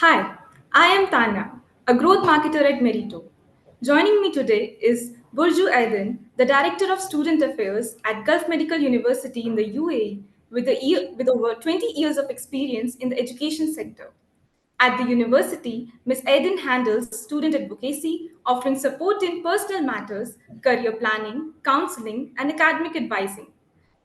Hi, I am Tanya, a growth marketer at Meritto. Joining me today is Burcu Aydin, the Director of Student Affairs at Gulf Medical University in the UAE, with over 20 years of experience in the education sector. At the university, Ms. Aydin handles student advocacy, offering support in personal matters, career planning, counseling, and academic advising.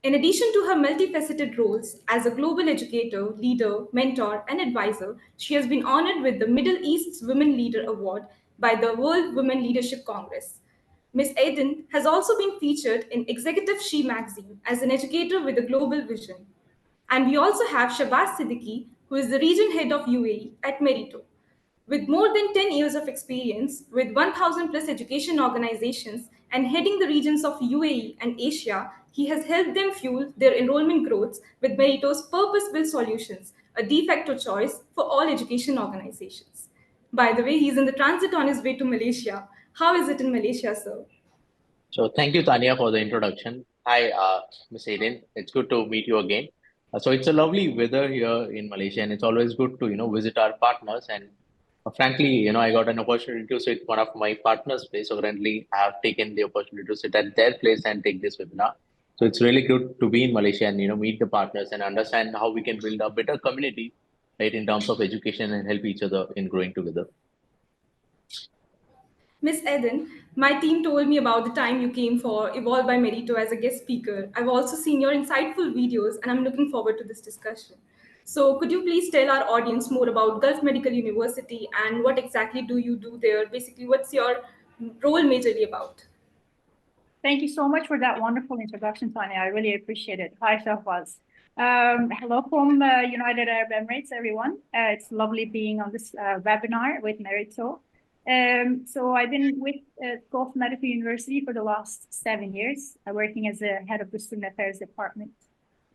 In addition to her multifaceted roles as a global educator, leader, mentor, and advisor, she has been honored with the Middle East's Women Leader Award by the World Women Leadership Congress. Ms. Aydin has also been featured in Executive She magazine as an educator with a global vision. And we also have Shabazz Siddiqui, who is the region head of UAE at Meritto. With more than 10 years of experience with 1,000 plus education organizations and heading the regions of UAE and Asia, he has helped them fuel their enrollment growths with Meritto's purpose built solutions, a de facto choice for all education organizations. By the way, he's in the transit on his way to Malaysia. How is it in Malaysia, sir? So thank you, Tanya, for the introduction. Hi, Ms. Aiden. It's good to meet you again. So it's a lovely weather here in Malaysia, and it's always good to visit our partners. And frankly, I got an opportunity to sit one of my partners' place. So currently, I have taken the opportunity to sit at their place and take this webinar. So it's really good to be in Malaysia and meet the partners and understand how we can build a better community, right, in terms of education and help each other in growing together. Miss Eden, my team told me about the time you came for Evolve by Meritto as a guest speaker. I've also seen your insightful videos and I'm looking forward to this discussion. So, could you please tell our audience more about Gulf Medical University and what exactly do you do there? Basically, what's your role majorly about? Thank you so much for that wonderful introduction, Tanya. I really appreciate it. Hi, Shahbaz. Hello from United Arab Emirates, everyone. It's lovely being on this webinar with Meritto. So I've been with Gulf Medical University for the last 7 years, working as the head of the Student Affairs Department.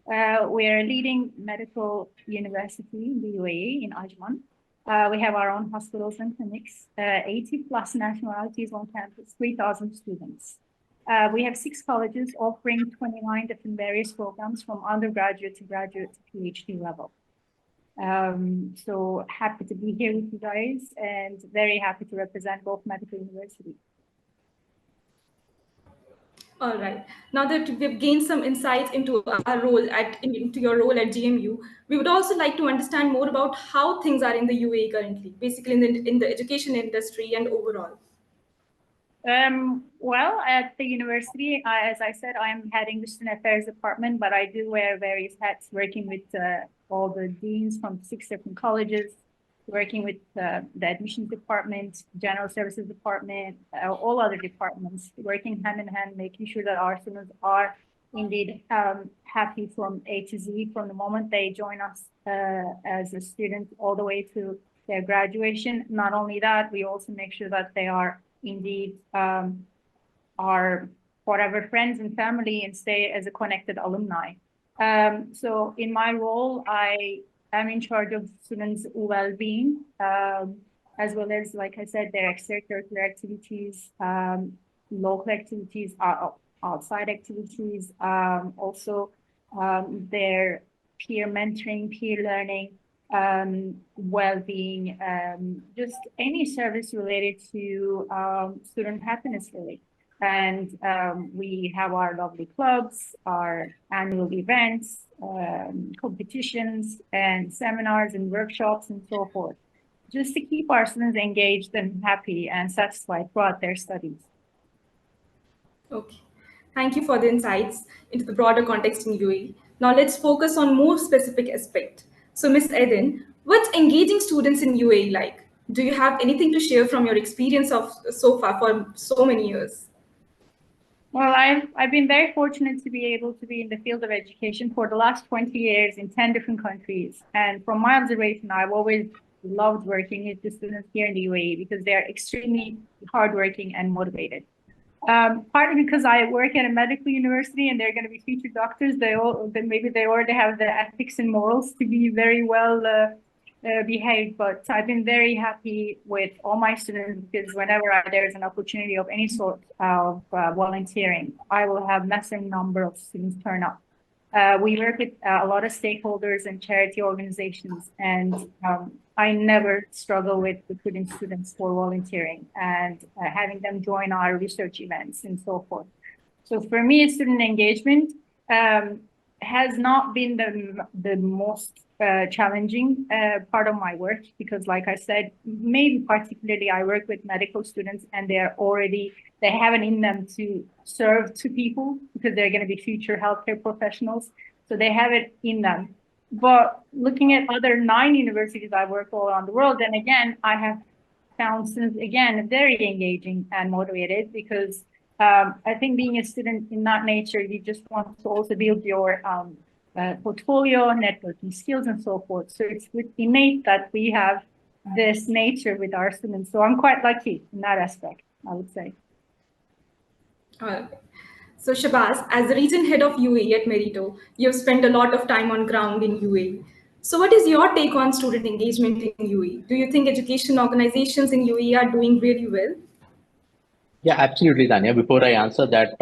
We're a leading medical university in the UAE, in Ajman. We have our own hospitals and clinics, 80 plus nationalities on campus, 3,000 students. We have 6 colleges offering 29 different various programs from undergraduate to graduate to PhD level. So happy to be here with you guys and very happy to represent Gulf Medical University. All right. Now that we've gained some insights into our role into your role at GMU, we would also like to understand more about how things are in the UAE currently, basically in the education industry and overall. Well, at the university, as I said, I'm heading the Student Affairs Department, but I do wear various hats, working with all the deans from 6 different colleges, working with the admissions department, general services department, all other departments, working hand in hand, making sure that our students are indeed happy from A to Z from the moment they join us as a student all the way to their graduation. Not only that, we also make sure that they are indeed our forever friends and family and stay as a connected alumni. So in my role, I am in charge of students' well-being, as well as, like I said, their extracurricular activities, local activities, outside activities, also their peer mentoring, peer learning, well-being, just any service related to student happiness, really. And we have our lovely clubs, our annual events, competitions, and seminars and workshops and so forth, just to keep our students engaged and happy and satisfied throughout their studies. Okay. Thank you for the insights into the broader context in UAE. Now let's focus on more specific aspect. So, Ms. Eden, what's engaging students in UAE like? Do you have anything to share from your experience of so far for so many years? Well, I've been very fortunate to be able to be in the field of education for the last 20 years in 10 different countries. And from my observation, I've always loved working with the students here in the UAE because they're extremely hardworking and motivated. Partly because I work at a medical university and they're going to be future doctors. Maybe they already have the ethics and morals to be very well behaved. But I've been very happy with all my students because whenever there's an opportunity of any sort of volunteering, I will have massive number of students turn up. We work with a lot of stakeholders and charity organizations, and I never struggle with recruiting students for volunteering and having them join our research events and so forth. So for me, student engagement has not been the most challenging part of my work, because like I said, maybe particularly I work with medical students and they have it in them to serve to people because they're going to be future healthcare professionals. So they have it in them. But looking at other 9 universities I work all around the world, then again, I have found students, again, very engaging and motivated, because I think being a student in that nature, you just want to also build your portfolio, networking skills, and so forth. So it's innate that we have this nature with our students. So I'm quite lucky in that aspect, I would say. So Shabazz, as the region head of UAE at Meritto, you have spent a lot of time on ground in UAE. So what is your take on student engagement in UAE? Do you think education organizations in UAE are doing really well? Yeah, absolutely, Tanya. Before I answer that,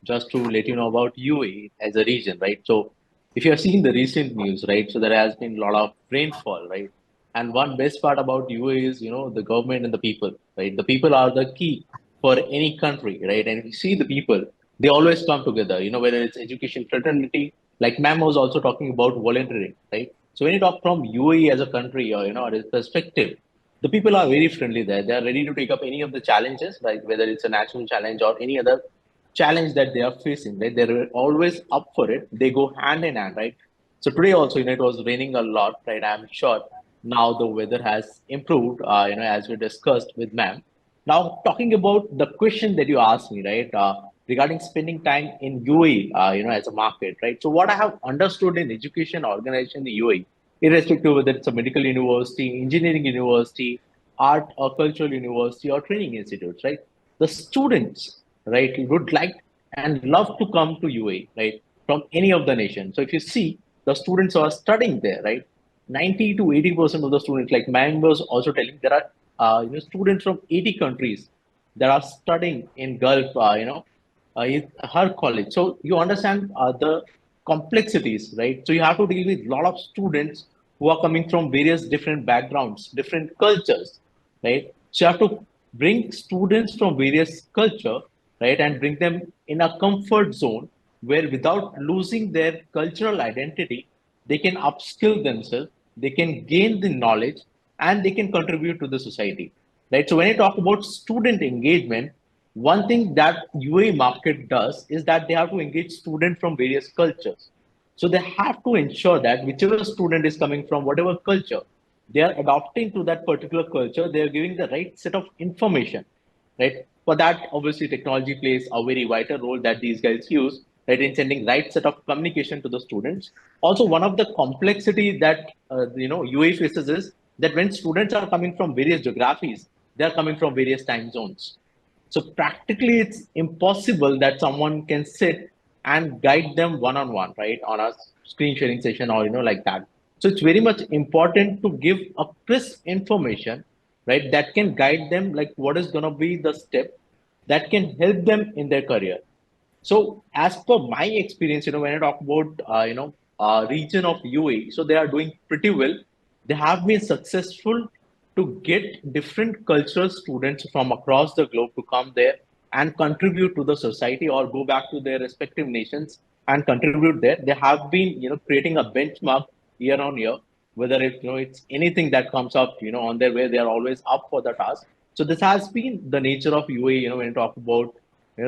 just to let you know about UAE as a region, right? So if you have seen the recent news, right? So there has been a lot of rainfall, right? And one best part about UAE is, the government and the people, right? The people are the key for any country, right? And if you see the people, they always come together, whether it's education fraternity, like Ma'am was also talking about volunteering, right? So when you talk from UAE as a country or, as a perspective, the people are very friendly there. They are ready to take up any of the challenges, like whether it's a national challenge or any other challenge that they are facing, right? They're always up for it. They go hand in hand, right? So today also, it was raining a lot, right? I'm sure now the weather has improved, as we discussed with ma'am. Now, talking about the question that you asked me, right, regarding spending time in UAE, as a market, right? So what I have understood in education organization in the UAE, irrespective whether it's a medical university, engineering university, art or cultural university or training institutes, right? The students, right, would like and love to come to UAE, right, from any of the nation. So if you see the students who are studying there, right, 90 to 80% of the students, like Mang was also telling, there are students from 80 countries that are studying in Gulf, in her college. So you understand the complexities, right? So you have to deal with a lot of students who are coming from various different backgrounds, different cultures, right? So you have to bring students from various culture, right, and bring them in a comfort zone where without losing their cultural identity, they can upskill themselves, they can gain the knowledge, and they can contribute to the society, right? So when you talk about student engagement, one thing that UAE market does is that they have to engage students from various cultures. So they have to ensure that whichever student is coming from whatever culture, they are adopting to that particular culture, they are giving the right set of information, right? For that, obviously, technology plays a very vital role that these guys use, right, in sending right set of communication to the students. Also, one of the complexity that UAE faces is that when students are coming from various geographies, they are coming from various time zones. So practically, it's impossible that someone can sit and guide them one-on-one, right, on a screen sharing session or like that. So it's very much important to give a crisp information, right, that can guide them, like what is going to be the step that can help them in their career. So as per my experience, when I talk about region of UAE, so they are doing pretty well. They have been successful to get different cultural students from across the globe to come there and contribute to the society or go back to their respective nations and contribute there. They have been creating a benchmark year on year, whether it's anything that comes up on their way, they are always up for the task. So this has been the nature of UAE, when you talk about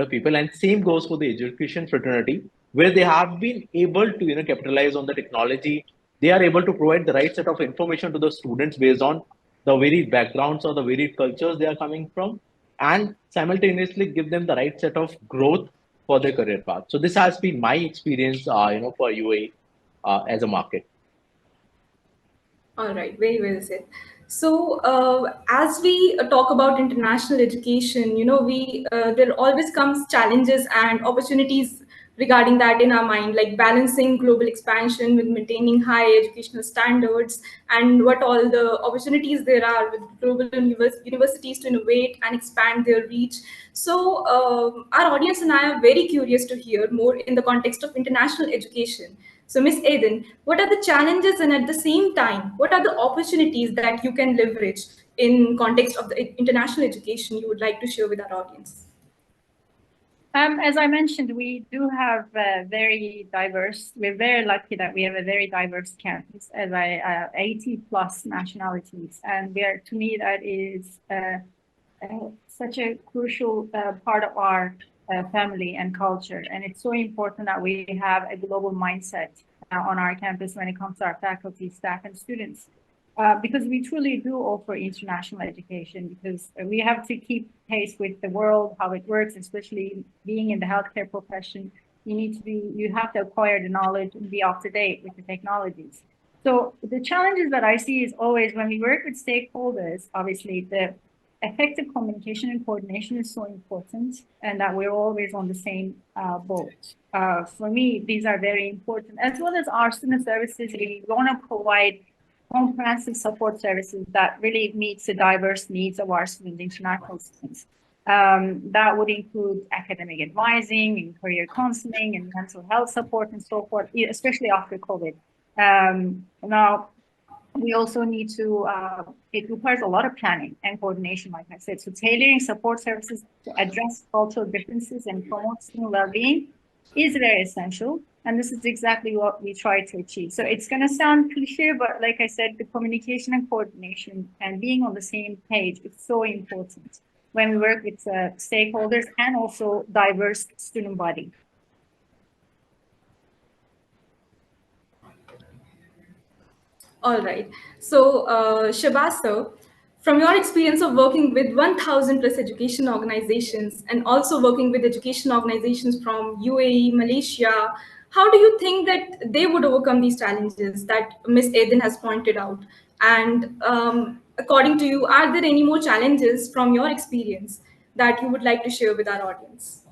people, and same goes for the education fraternity, where they have been able to capitalize on the technology. They are able to provide the right set of information to the students based on the varied backgrounds or the varied cultures they are coming from, and simultaneously give them the right set of growth for their career path. So this has been my experience for UAE as a market. All right, very well said. So, as we talk about international education, we there always comes challenges and opportunities regarding that in our mind, like balancing global expansion with maintaining high educational standards, and what all the opportunities there are with global universities to innovate and expand their reach. So our audience and I are very curious to hear more in the context of international education. So Ms. Aydin, what are the challenges, and at the same time, what are the opportunities that you can leverage in context of the international education you would like to share with our audience? As I mentioned, we do have very diverse. We're very lucky that we have a very diverse campus, 80 plus nationalities, and to me, that is such a crucial part of our family and culture. And it's so important that we have a global mindset on our campus when it comes to our faculty, staff, and students. Because we truly do offer international education, because we have to keep pace with the world, how it works, especially being in the healthcare profession. You have to acquire the knowledge and be up to date with the technologies. So the challenges that I see is always when we work with stakeholders, obviously the effective communication and coordination is so important, and that we're always on the same boat. For me, these are very important, as well as our student services. We want to provide comprehensive support services that really meets the diverse needs of our students, international students. That would include academic advising and career counseling and mental health support and so forth, especially after COVID. Now, we also need to, it requires a lot of planning and coordination, like I said. So tailoring support services to address cultural differences and promote student well-being is very essential. And this is exactly what we try to achieve. So it's going to sound cliche, but like I said, the communication and coordination and being on the same page is so important when we work with stakeholders and also diverse student body. All right. So, Shabazz sir, from your experience of working with 1,000 plus education organizations and also working with education organizations from UAE, Malaysia, how do you think that they would overcome these challenges that Ms. Aydin has pointed out? And according to you, are there any more challenges from your experience that you would like to share with our audience?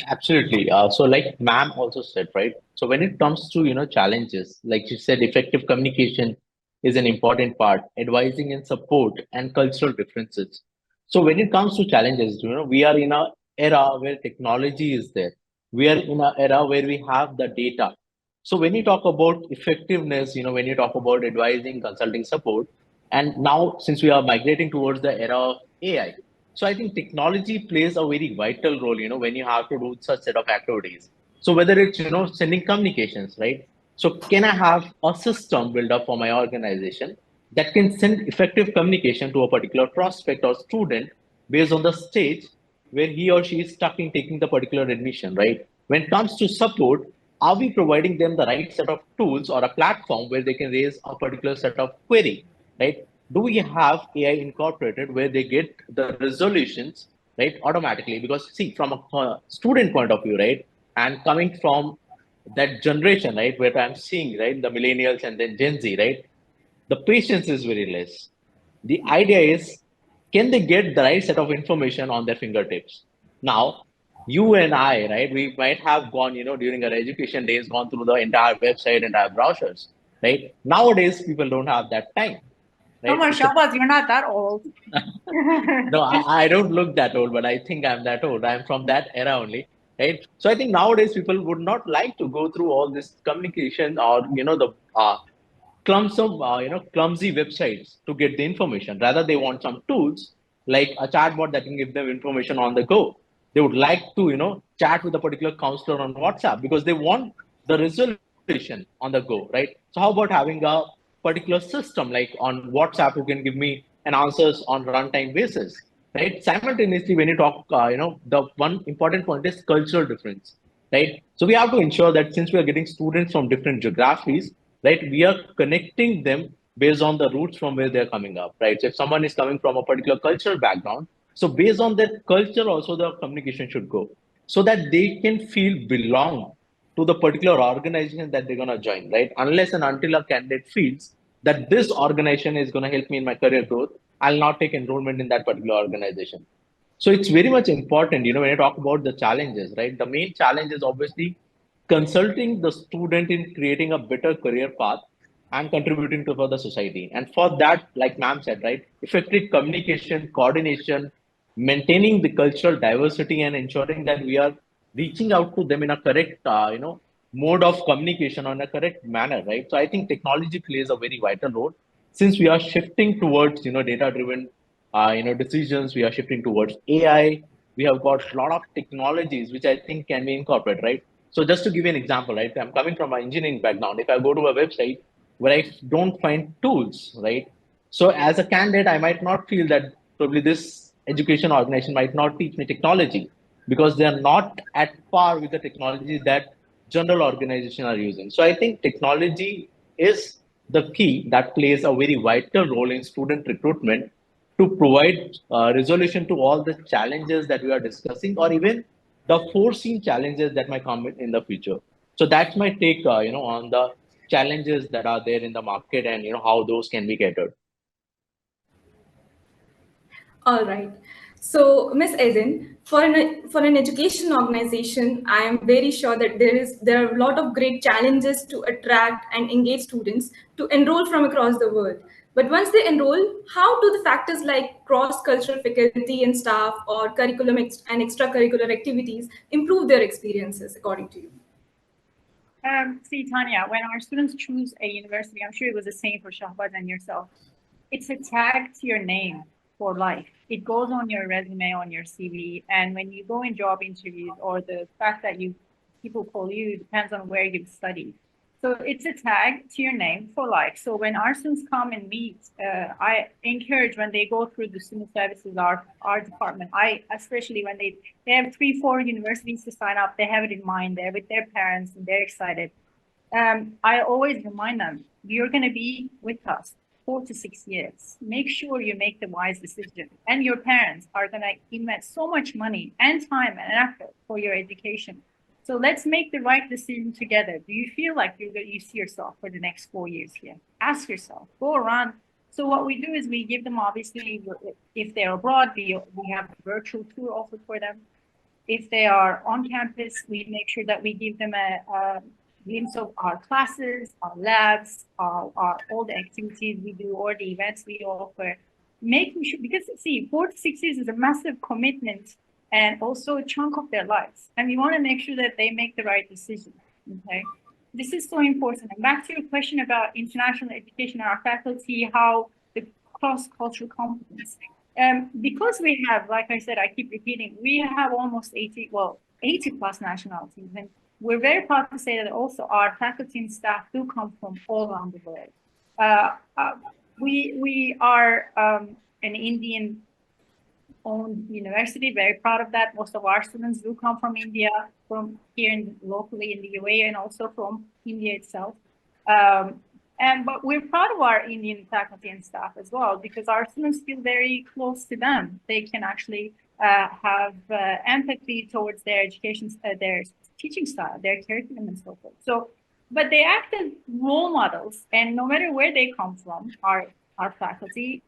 Absolutely. So like ma'am also said, right? So when it comes to, challenges, like she said, effective communication is an important part, advising and support and cultural differences. So when it comes to challenges, we are in a era where technology is there. We are in an era where we have the data. So when you talk about effectiveness, when you talk about advising, consulting support, and now since we are migrating towards the era of AI, so I think technology plays a very vital role, when you have to do such set of activities. So whether it's, sending communications, right? So can I have a system built up for my organization that can send effective communication to a particular prospect or student based on the stage where he or she is stuck in taking the particular admission, right? When it comes to support, are we providing them the right set of tools or a platform where they can raise a particular set of query, right? Do we have AI incorporated where they get the resolutions, right, automatically? Because see, from a student point of view, right, and coming from that generation, right, where I'm seeing, right, the millennials and then Gen Z, right, the patience is very less. The idea is, can they get the right set of information on their fingertips? Now, you and I, right, we might have gone, during our education days, gone through the entire website, entire browsers, right? Nowadays, people don't have that time, Come right? on, It's a Shabazz, you're not that old. no, I don't look that old, but I think I'm that old. I'm from that era only, right? So I think nowadays people would not like to go through all this communication or the clumsy websites to get the information. Rather, they want some tools like a chatbot that can give them information on the go. They would like to chat with a particular counselor on WhatsApp because they want the resolution on the go, right? So how about having a particular system like on WhatsApp who can give me an answers on runtime basis, right? Simultaneously, when you talk, the one important point is cultural difference, right? So we have to ensure that since we are getting students from different geographies, right, we are connecting them based on the roots from where they're coming up, right? So if someone is coming from a particular cultural background, so based on that culture, also the communication should go so that they can feel belong to the particular organization that they're going to join, right? Unless and until a candidate feels that this organization is going to help me in my career growth, I'll not take enrollment in that particular organization. So it's very much important, when you talk about the challenges, right? The main challenge is obviously consulting the student in creating a better career path and contributing to for the society. And for that, like ma'am said, right, effective communication, coordination, maintaining the cultural diversity, and ensuring that we are reaching out to them in a correct, mode of communication on a correct manner, right? So I think technology plays a very vital role since we are shifting towards, data-driven, decisions. We are shifting towards AI. We have got a lot of technologies which I think can be incorporated, right? So just to give you an example, right? I'm coming from an engineering background. If I go to a website where I don't find tools, right? So as a candidate, I might not feel that probably this education organization might not teach me technology because they are not at par with the technology that general organizations are using. So I think technology is the key that plays a very vital role in student recruitment to provide resolution to all the challenges that we are discussing, or even the foreseen challenges that might come in the future. So that's my take, on the challenges that are there in the market and how those can be catered. All right. So, Miss Eden, for an education organization, I am very sure that there are a lot of great challenges to attract and engage students to enroll from across the world. But once they enroll, how do the factors like cross-cultural faculty and staff or curriculum and extracurricular activities improve their experiences, according to you? See, Tanya, when our students choose a university, I'm sure it was the same for Shahbaz and yourself. It's a tag to your name for life. It goes on your resume, on your CV, and when you go in job interviews, or the fact that people call you depends on where you've studied. So it's a tag to your name for life. So when our students come and meet, I encourage when they go through the student services, our department, especially when they have 3-4 universities to sign up, they have it in mind, they're with their parents and they're excited. I always remind them, you're going to be with us 4 to 6 years. Make sure you make the wise decision. And your parents are going to invest so much money and time and effort for your education. So let's make the right decision together. Do you feel like you see yourself for the next 4 years here? Ask yourself, go around. So what we do is we give them, obviously, if they're abroad, we have a virtual tour also for them. If they are on campus, we make sure that we give them a glimpse of our classes, our labs, all the activities we do, or the events we offer. Making sure, because see, 4 to 6 years is a massive commitment and also a chunk of their lives. And we want to make sure that they make the right decision, okay? This is so important. And back to your question about international education and our faculty, how the cross-cultural competence. Because we have, like I said, I keep repeating, we have almost 80 plus nationalities. And we're very proud to say that also our faculty and staff do come from all around the world. We are an Indian owned university, very proud of that. Most of our students do come from India, from here locally in the UAE, and also from India itself. But we're proud of our Indian faculty and staff as well, because our students feel very close to them. They can actually have empathy towards their education, their teaching style, their curriculum, and so forth. So, but they act as role models, and no matter where they come from, our faculty,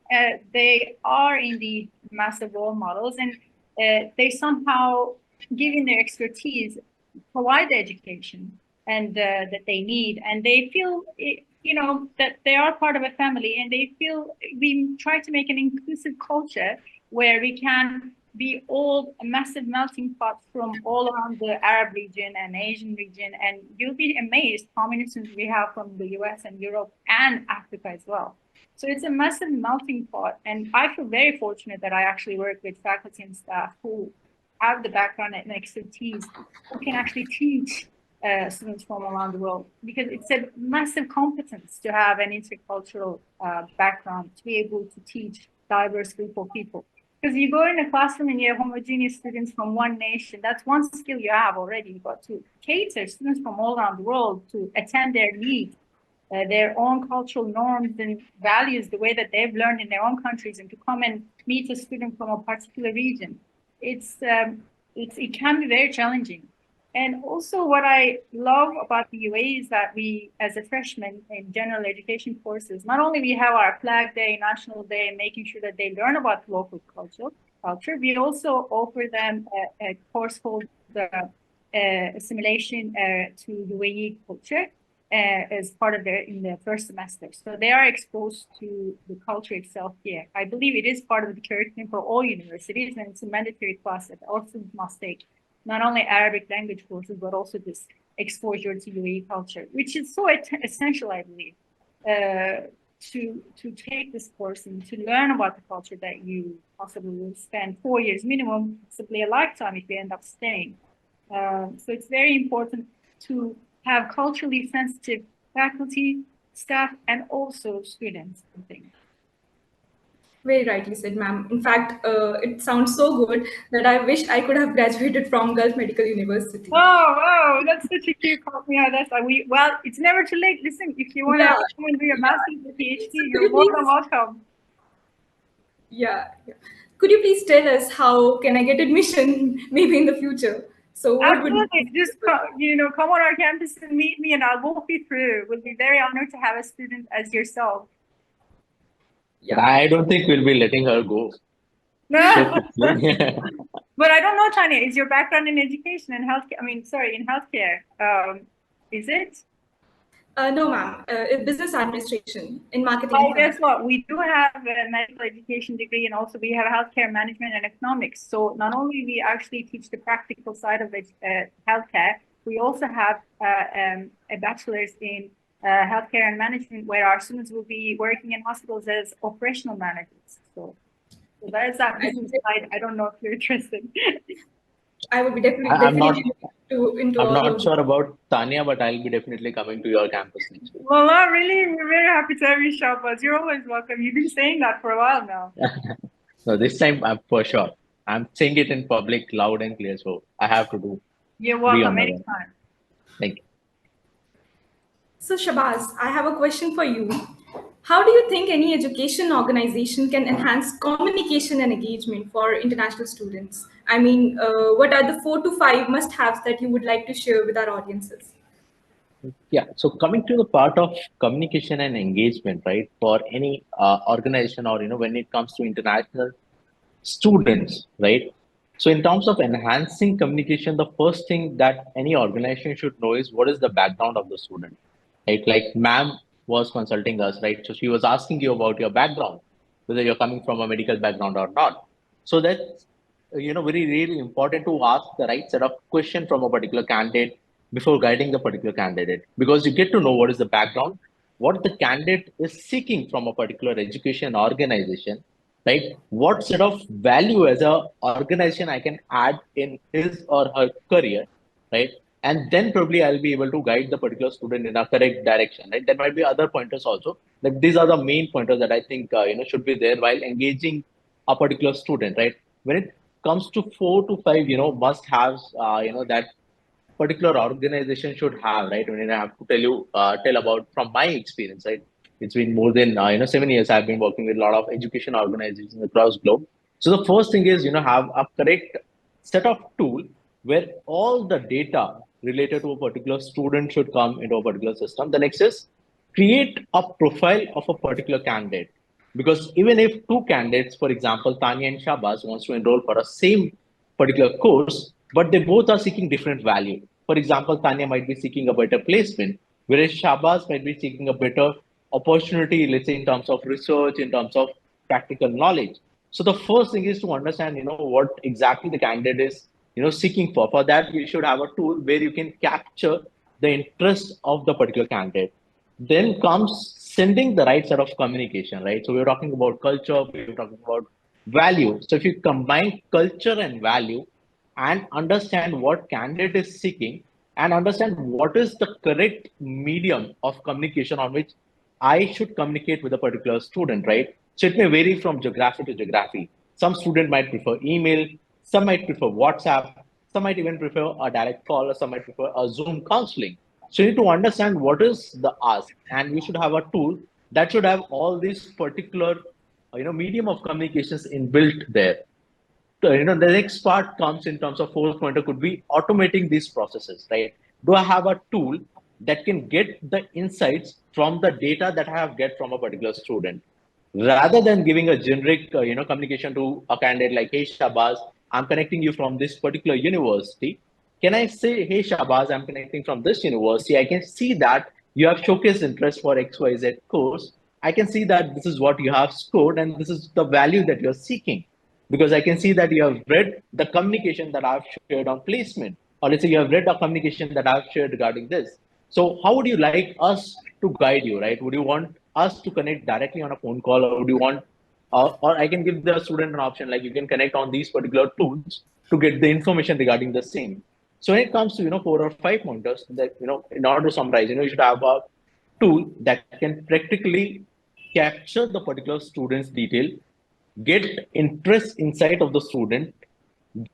they are indeed massive role models, and they somehow, given their expertise, provide the education and that they need, and they feel that they are part of a family, and they feel we try to make an inclusive culture where we can be all a massive melting pot from all around the Arab region and Asian region, and you'll be amazed how many students we have from the US and Europe and Africa as well. So it's a massive melting pot, and I feel very fortunate that I actually work with faculty and staff who have the background and expertise, who can actually teach students from around the world, because it's a massive competence to have an intercultural background, to be able to teach diverse group of people. Because you go in a classroom and you have homogeneous students from one nation, that's one skill you have already. You've got to cater students from all around the world to attend their needs, their own cultural norms and values, the way that they've learned in their own countries, and to come and meet a student from a particular region. It can be very challenging. And also what I love about the UAE is that we, as a freshman in general education courses, not only we have our Flag Day, National Day, and making sure that they learn about local culture, culture. We also offer them a course called the assimilation to UAE culture as part of in the first semester. So they are exposed to the culture itself here. I believe it is part of the curriculum for all universities, and it's a mandatory class that all students must take, not only Arabic language courses, but also this exposure to UAE culture, which is so essential, I believe, to take this course and to learn about the culture that you possibly will spend 4 years minimum, possibly a lifetime if you end up staying. So it's very important to have culturally sensitive faculty, staff, and also students, I think. Very rightly said, ma'am. In fact, it sounds so good that I wish I could have graduated from Gulf Medical University. Oh, that's such a cute compliment. Yeah, that's like well, it's never too late. Listen, if you want to come and do your master's or PhD, you're more than welcome. Yeah. Could you please tell us how can I get admission maybe in the future? So what absolutely, just come on our campus and meet me, and I'll walk you through. We'll be very honored to have a student as yourself. Yeah. But I don't think we'll be letting her go. No. But I don't know, Tanya, is your background in education and healthcare? In healthcare. Is it? No, ma'am. Business administration in marketing. Oh, guess what? We do have a medical education degree, and also we have healthcare management and economics. So not only we actually teach the practical side of healthcare, we also have a bachelor's in healthcare and management, where our students will be working in hospitals as operational managers. So that is that business side. I don't know if you're interested. I would be definitely I'm not sure about Tanya, but I'll be definitely coming to your campus next week. Well, really, we're very happy to have you, Shahbaz. You're always welcome. You've been saying that for a while now. No, this time I'm for sure. I'm saying it in public, loud and clear, so I have to do. You're welcome anytime. Thank you. So, Shahbaz, I have a question for you. How do you think any education organization can enhance communication and engagement for international students? I mean, what are the 4 to 5 must-haves that you would like to share with our audiences? Yeah, so coming to the part of communication and engagement, right, for any organization, or when it comes to international students, right? So in terms of enhancing communication, the first thing that any organization should know is what is the background of the student, right? Like ma'am was consulting us, right? So she was asking you about your background, whether you're coming from a medical background or not. So that's very really important to ask the right set of question from a particular candidate before guiding the particular candidate, because you get to know what is the background, what the candidate is seeking from a particular education organization, right? What sort of value as a organization I can add in his or her career, right? And then probably I'll be able to guide the particular student in a correct direction, right? There might be other pointers also. Like these are the main pointers that I think should be there while engaging a particular student, right? When it comes to 4 to 5, must-haves, that particular organization should have, right? When I have to tell about from my experience, right? It's been more than 7 years. I've been working with a lot of education organizations across globe. So the first thing is have a correct set of tool where all the data related to a particular student should come into a particular system. The next is create a profile of a particular candidate, because even if 2 candidates, for example, Tanya and Shahbaz, wants to enroll for a same particular course, but they both are seeking different value. For example, Tanya might be seeking a better placement, whereas Shahbaz might be seeking a better opportunity, let's say in terms of research, in terms of practical knowledge. So the first thing is to understand, what exactly the candidate is, seeking for. For that, we should have a tool where you can capture the interest of the particular candidate. Then comes sending the right set of communication, right? So we're talking about culture, we're talking about value. So if you combine culture and value and understand what candidate is seeking and understand what is the correct medium of communication on which I should communicate with a particular student, right? So it may vary from geography to geography. Some student might prefer email, some might prefer WhatsApp, some might even prefer a direct call, or some might prefer a Zoom counseling. So you need to understand what is the ask, and we should have a tool that should have all these particular, medium of communications inbuilt there. So, the next part comes in terms of fourth pointer could be automating these processes, right? Do I have a tool that can get the insights from the data that I have get from a particular student, rather than giving a generic, communication to a candidate like, hey, Shabazz, I'm connecting you from this particular university. Can I say, hey, Shabazz, I'm connecting from this university? I can see that you have showcased interest for XYZ course. I can see that this is what you have scored and this is the value that you're seeking. Because I can see that you have read the communication that I've shared on placement, or let's say you have read the communication that I've shared regarding this. So how would you like us to guide you, right? Would you want us to connect directly on a phone call, or would you want, or I can give the student an option like you can connect on these particular tools to get the information regarding the same. So when it comes to 4 or 5 pointers that in order to summarize, you should have a tool that can practically capture the particular student's detail, get interest inside of the student,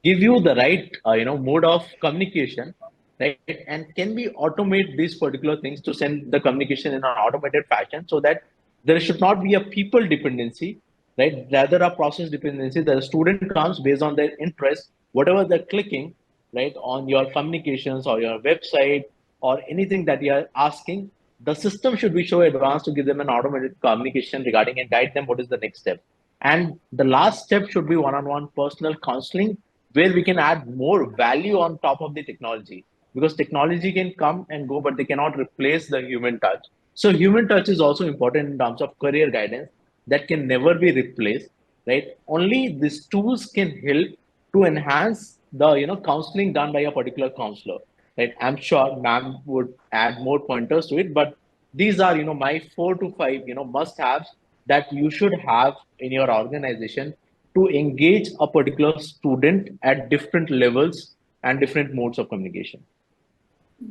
give you the right mode of communication, right, and can we automate these particular things to send the communication in an automated fashion so that there should not be a people dependency, right, rather a process dependency. The student comes based on their interest, whatever they're clicking, right, on your communications or your website or anything that you are asking, the system should be so advanced to give them an automated communication regarding and guide them what is the next step. And the last step should be one-on-one personal counseling, where we can add more value on top of the technology, because technology can come and go, but they cannot replace the human touch. So human touch is also important in terms of career guidance, that can never be replaced, right? Only these tools can help to enhance the counseling done by a particular counselor, right? I'm sure ma'am would add more pointers to it, but these are my 4 to 5 must haves that you should have in your organization to engage a particular student at different levels and different modes of communication.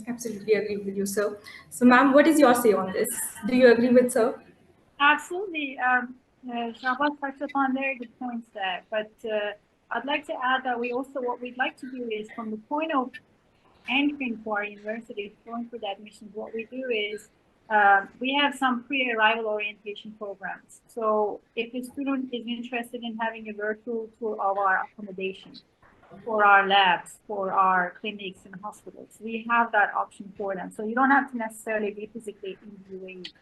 Absolutely agree with you, sir. So, ma'am, what is your say on this? Do you agree with sir? Absolutely. Shahbaz touched upon very good points there, but I'd like to add that what we'd like to do is, from the point of entering to our university, going for the admissions, what we do is we have some pre-arrival orientation programs. So if a student is interested in having a virtual tour of our accommodation, for our labs, for our clinics and hospitals, we have that option for them. So you don't have to necessarily be physically in the UAE.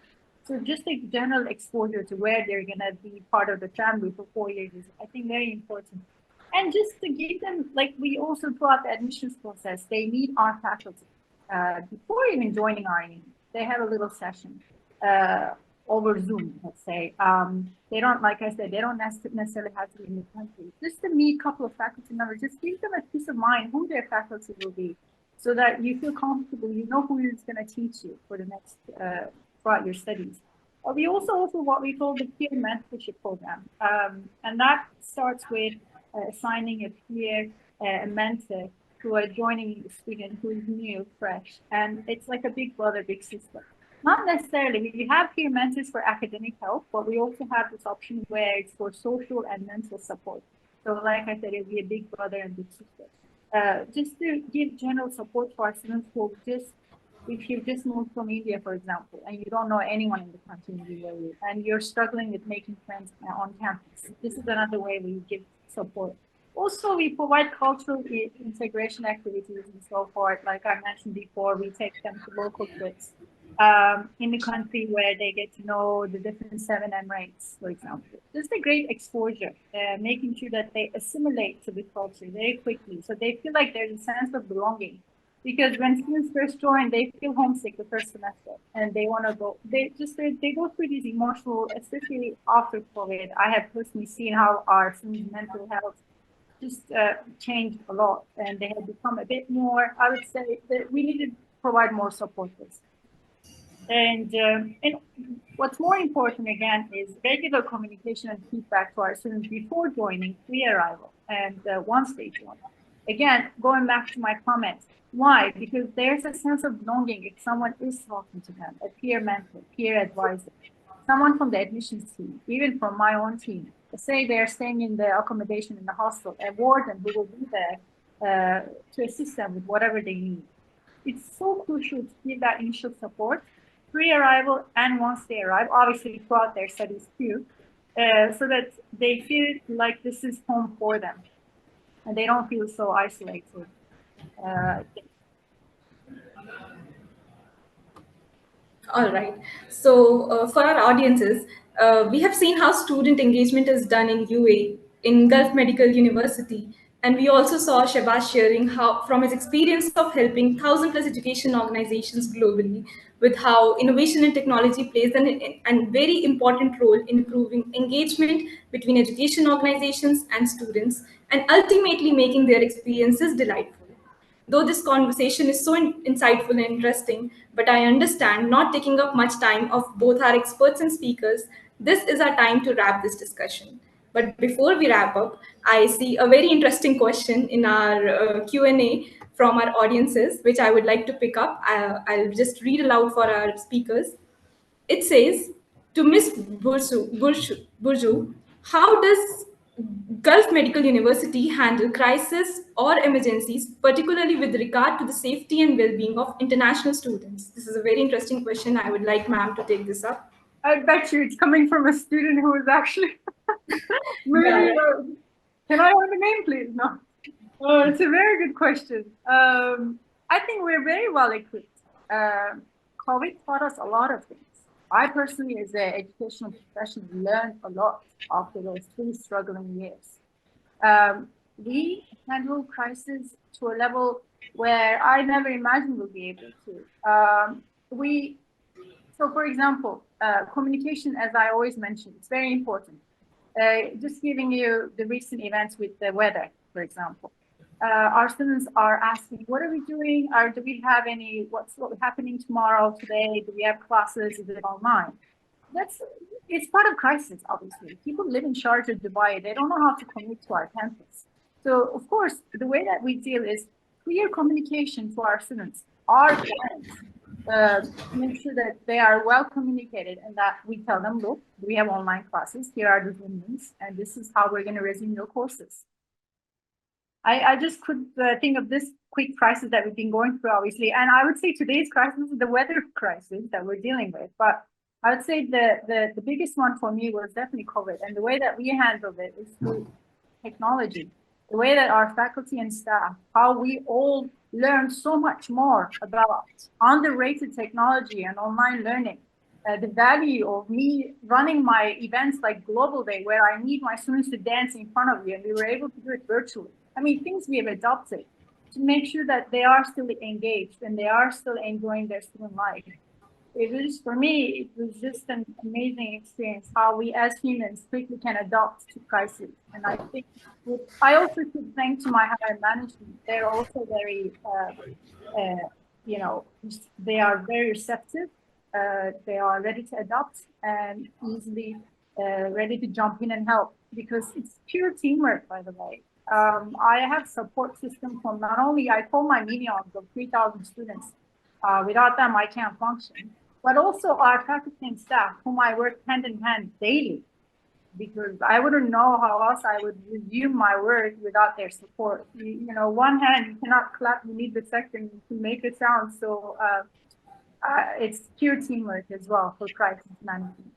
So just a general exposure to where they're going to be part of the family for 4 years is, I think, very important. And just to give them, like we also throughout the admissions process, they meet our faculty before even joining our uni. They have a little session over Zoom, let's say. They don't, like I said, they don't necessarily have to be in the country. Just to meet a couple of faculty members, just give them a peace of mind who their faculty will be, so that you feel comfortable, you know who is going to teach you for the next throughout your studies. We also offer what we call the peer mentorship program, and that starts with assigning a peer, a mentor to a joining student who is new, fresh, and it's like a big brother, big sister. Not necessarily. We have peer mentors for academic help, but we also have this option where it's for social and mental support. So like I said, it'll be a big brother and big sister. Just to give general support for our students who just, if you've just moved from India, for example, and you don't know anyone in the country in the UAE, and you're struggling with making friends on campus, this is another way we give support. Also, we provide cultural integration activities and so forth. Like I mentioned before, we take them to local trips in the country where they get to know the different 7M ranks, for example. Just a great exposure, making sure that they assimilate to the culture very quickly, so they feel like there's a sense of belonging. Because when students first join, they feel homesick the first semester, and they want to go. They go through these emotional, especially after COVID. I have personally seen how our students' mental health just changed a lot, and they have become a bit more. I would say that we need to provide more support for this. And what's more important, again, is regular communication and feedback to our students before joining, pre-arrival, and once they join. Again, going back to my comments, why? Because there's a sense of belonging if someone is talking to them, a peer mentor, peer advisor, someone from the admissions team, even from my own team. Say they're staying in the accommodation in the hostel, a warden who will be there to assist them with whatever they need. It's so crucial to give that initial support, pre-arrival and once they arrive, obviously throughout their studies too, so that they feel like this is home for them and they don't feel so isolated. All right. So, for our audiences, we have seen how student engagement is done in UAE, in Gulf Medical University, and we also saw Shabazz sharing how, from his experience of helping 1,000+ education organizations globally, with how innovation and technology plays an very important role in improving engagement between education organizations and students, and ultimately making their experiences delightful. Though this conversation is so insightful and interesting, but I understand not taking up much time of both our experts and speakers, this is our time to wrap this discussion. But before we wrap up, I see a very interesting question in our Q&A from our audiences, which I would like to pick up. I'll just read aloud for our speakers. It says, to Miss Burju, how does Gulf Medical University handle crisis or emergencies, particularly with regard to the safety and well-being of international students? This is a very interesting question. I would like ma'am to take this up. I bet you it's coming from a student who is actually maybe. Can I have a name, please? No. It's a very good question. I think we're very well equipped. COVID taught us a lot of things. I personally, as an educational professional, learned a lot after those 3 struggling years. We handle crisis to a level where I never imagined we'll be able to. So for example, communication, as I always mention, it's very important. Just giving you the recent events with the weather, for example. Our students are asking, what are we doing? Do we have what's happening tomorrow, today? Do we have classes? Is it online? It's part of crisis, obviously. People live in Sharjah, Dubai. They don't know how to commute to our campus. So of course, the way that we deal is clear communication to our students, our parents, make sure that they are well communicated and that we tell them, look, we have online classes. Here are the Zoom links, and this is how we're going to resume your courses. I just could think of this quick crisis that we've been going through, obviously. And I would say today's crisis is the weather crisis that we're dealing with. But I would say the biggest one for me was definitely COVID. And the way that we handled it is through technology. The way that our faculty and staff, how we all learned so much more about underrated technology and online learning. The value of me running my events like Global Day, where I need my students to dance in front of you, and we were able to do it virtually. I mean, things we have adopted to make sure that they are still engaged and they are still enjoying their student life. It was, for me, it was just an amazing experience how we as humans quickly can adapt to crisis. And I think I also should thank to my higher management. They're also very, they are very receptive. They are ready to adopt and easily ready to jump in and help, because it's pure teamwork, by the way. I have support system from not only, I call my minions of 3,000 students. Without them, I can't function. But also our faculty and staff, whom I work hand in hand daily, because I wouldn't know how else I would resume my work without their support. One hand, you cannot clap, you need the second to make a sound. So it's pure teamwork as well for crisis management.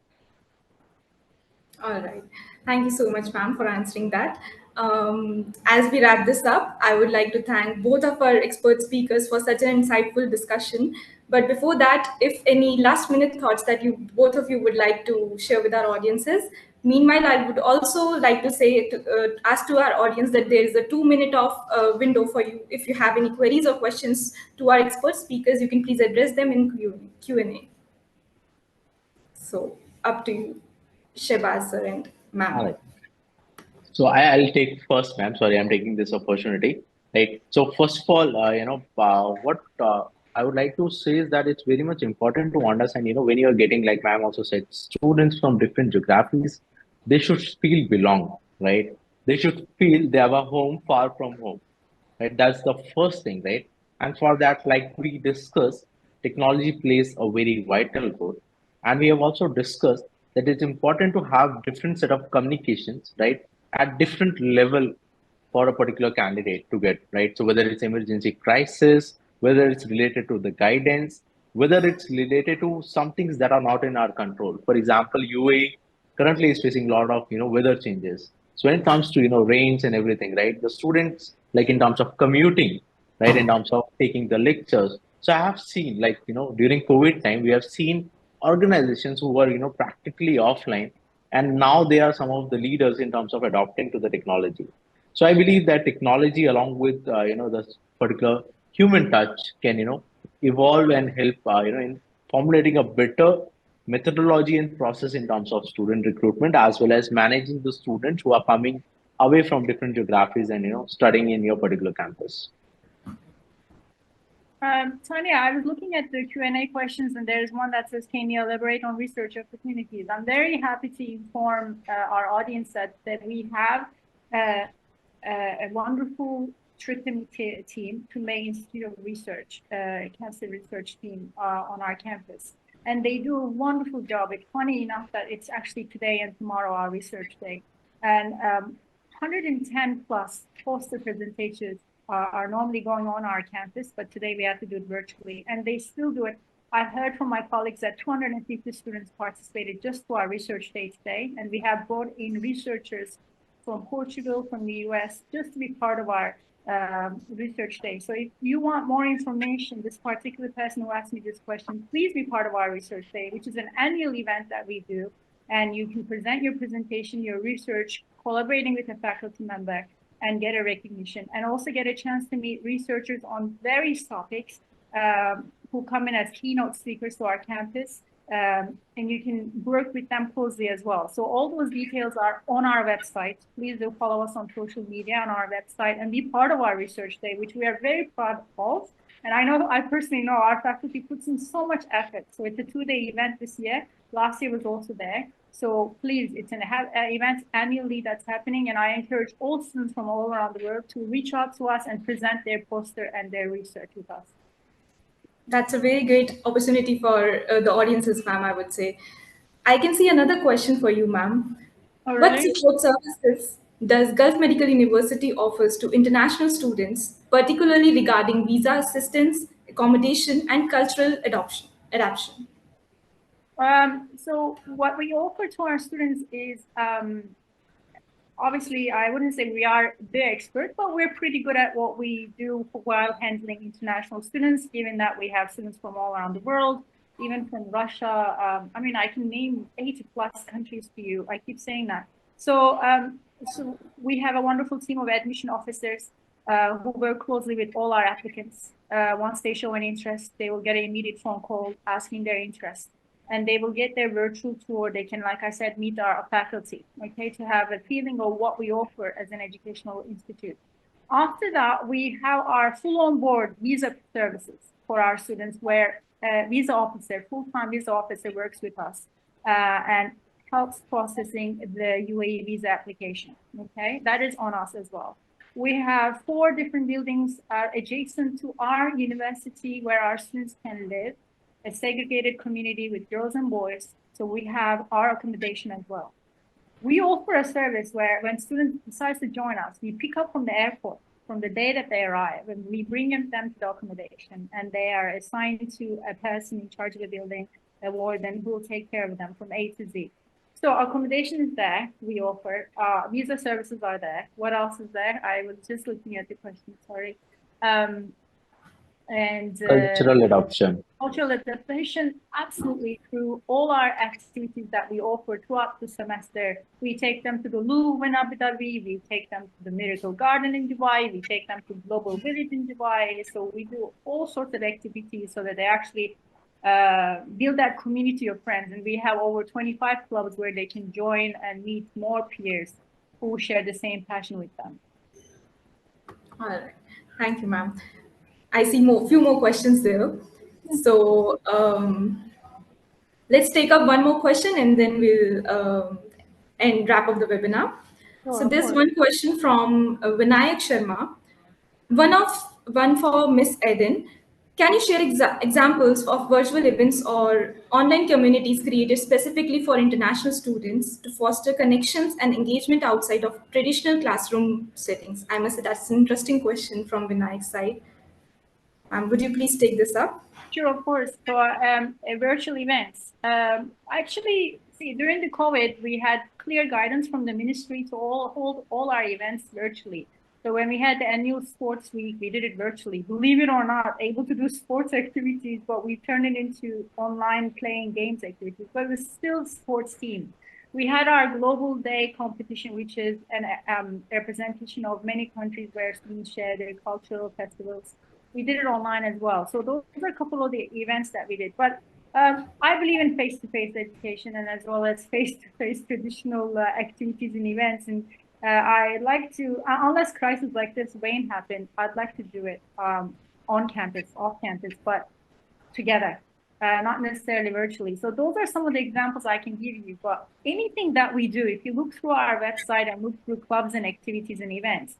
All right. Thank you so much, ma'am, for answering that. As we wrap this up, I would like to thank both of our expert speakers for such an insightful discussion. But before that, if any last minute thoughts that both of you would like to share with our audiences, meanwhile, I would also like to say, ask to our audience that there is a 2-minute window for you. If you have any queries or questions to our expert speakers, you can please address them in Q&A. So up to you, Shehbaz sir and ma'am. All right. So I'll take first, ma'am. Sorry, I'm taking this opportunity. Right. So first of all, what I would like to say is that it's very much important to understand, when you're getting, like ma'am also said, students from different geographies, they should feel belong, right? They should feel they have a home far from home, right? That's the first thing, right? And for that, like we discussed, technology plays a very vital role. And we have also discussed that it's important to have different set of communications, right, at different level for a particular candidate to get, right? So whether it's emergency crisis, whether it's related to the guidance, whether it's related to some things that are not in our control. For example, UAE currently is facing a lot of, weather changes. So when it comes to, rains and everything, right? The students, like in terms of commuting, right, in terms of taking the lectures, So I have seen, like, during COVID time, we have seen organizations who were, practically offline, and now they are some of the leaders in terms of adopting to the technology. So I believe that technology, along with, this particular human touch, can, evolve and help, in formulating a better methodology and process in terms of student recruitment, as well as managing the students who are coming away from different geographies and, studying in your particular campus. Tanya, I was looking at the Q&A questions, and there's one that says, can you elaborate on research opportunities? I'm very happy to inform our audience that we have a wonderful team, Tumay Institute of Research, cancer research team on our campus. And they do a wonderful job. It's funny enough that it's actually today and tomorrow our research day. And 110 plus poster presentations are normally going on our campus, but today we have to do it virtually, and they still do it. I heard from my colleagues that 250 students participated just to our research day today, and we have brought in researchers from Portugal, from the US, just to be part of our research day. So if you want more information, this particular person who asked me this question, please be part of our research day, which is an annual event that we do, and you can present your presentation, your research, collaborating with a faculty member, and get a recognition, and also get a chance to meet researchers on various topics who come in as keynote speakers to our campus, and you can work with them closely as well. So all those details are on our website. Please do follow us on social media on our website and be part of our research day, which we are very proud of. And I personally know our faculty puts in so much effort. So it's a 2-day event this year. Last year was also there. So please, it's an event annually that's happening, and I encourage all students from all around the world to reach out to us and present their poster and their research with us. That's a very great opportunity for the audiences, ma'am, I would say. I can see another question for you, ma'am. All What right. support services does Gulf Medical University offers to international students, particularly regarding visa assistance, accommodation, and cultural adaptation? So what we offer to our students is, obviously, I wouldn't say we are the expert, but we're pretty good at what we do while handling international students, given that we have students from all around the world, even from Russia. I mean, I can name 80 plus countries to you. I keep saying that. So, so we have a wonderful team of admission officers who work closely with all our applicants. Once they show an interest, they will get an immediate phone call asking their interest, and they will get their virtual tour. They can, like I said, meet our faculty, okay, to have a feeling of what we offer as an educational institute. After that, we have our full on-board visa services for our students, where a visa officer, full-time visa officer, works with us and helps processing the UAE visa application, okay? That is on us as well. We have 4 different buildings adjacent to our university where our students can live, a segregated community with girls and boys. So we have our accommodation as well. We offer a service where when students decide to join us, we pick up from the airport from the day that they arrive, and we bring them to the accommodation, and they are assigned to a person in charge of the building, a warden, who will take care of them from A to Z. So accommodation is there, we offer. Visa services are there. What else is there? I was just looking at the question, sorry. Cultural adoption. Cultural adaptation, absolutely, through all our activities that we offer throughout the semester. We take them to the Louvre in Abu Dhabi, we take them to the Meritto Garden in Dubai, we take them to Global Village in Dubai. So we do all sorts of activities so that they actually build that community of friends. And we have over 25 clubs where they can join and meet more peers who share the same passion with them. All right. Thank you, ma'am. I see few more questions there. So let's take up one more question and then we'll and wrap up the webinar. Sure, So there's one question from Vinayak Sharma. One for Miss Eden. Can you share examples of virtual events or online communities created specifically for international students to foster connections and engagement outside of traditional classroom settings? I must say that's an interesting question from Vinayak's side. Would you please take this up? Sure, of course. So virtual events. Actually, see, during the COVID, we had clear guidance from the ministry to hold all our events virtually. So when we had the annual sports week, we did it virtually. Believe it or not, able to do sports activities, but we turned it into online playing games activities, but it was still sports team. We had our Global Day competition, which is an representation of many countries where students share their cultural festivals. We did it online as well. So those are a couple of the events that we did. But I believe in face-to-face education and as well as face-to-face traditional activities and events. And I like to, unless crises like this won't happen, I'd like to do it on campus, off campus, but together. Not necessarily virtually. So those are some of the examples I can give you. But anything that we do, if you look through our website and look through clubs and activities and events,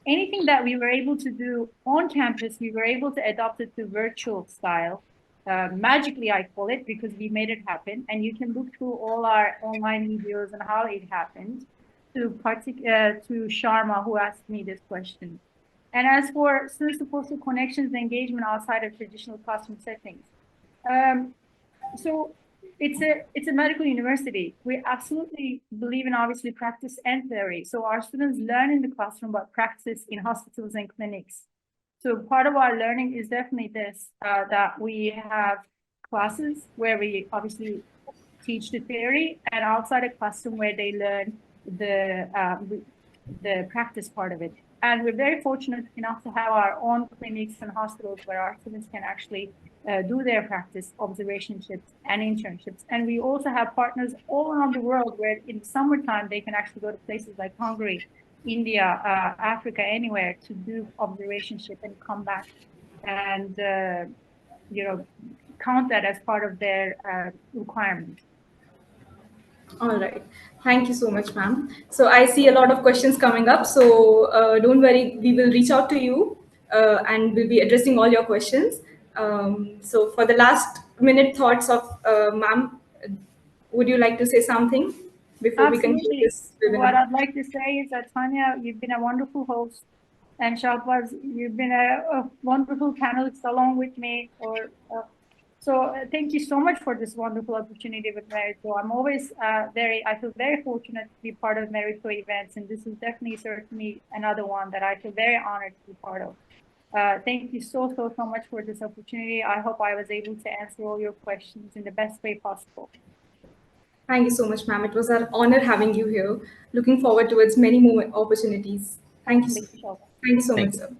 anything that we were able to do on campus, we were able to adopt it to virtual style. Magically, I call it, because we made it happen. And you can look through all our online videos and how it happened to Sharma, who asked me this question. And as for student-supported connections and engagement outside of traditional classroom settings, so it's a medical university. We absolutely believe in obviously practice and theory. So our students learn in the classroom, but practice in hospitals and clinics. So part of our learning is definitely this, that we have classes where we obviously teach the theory, and outside a classroom where they learn the practice part of it. And we're very fortunate enough to have our own clinics and hospitals where our students can actually do their practice observationships and internships. And we also have partners all around the world where in summertime they can actually go to places like Hungary, India, Africa, anywhere to do observationship and come back and count that as part of their requirement. All right. Thank you so much, ma'am. So I see a lot of questions coming up. So don't worry, we will reach out to you and we'll be addressing all your questions. So for the last minute thoughts of ma'am, would you like to say something before we conclude this webinar? What I'd like to say is that Tanya, you've been a wonderful host, and Shahbaz, you've been a wonderful panelist along with me. So thank you so much for this wonderful opportunity with Meritto. I'm always I feel very fortunate to be part of Meritto events, and this is definitely certainly another one that I feel very honored to be part of. Thank you so much for this opportunity. I hope I was able to answer all your questions in the best way possible. Thank you so much, ma'am. It was an honor having you here. Looking forward towards many more opportunities. Thank you. Thank you so much, sir.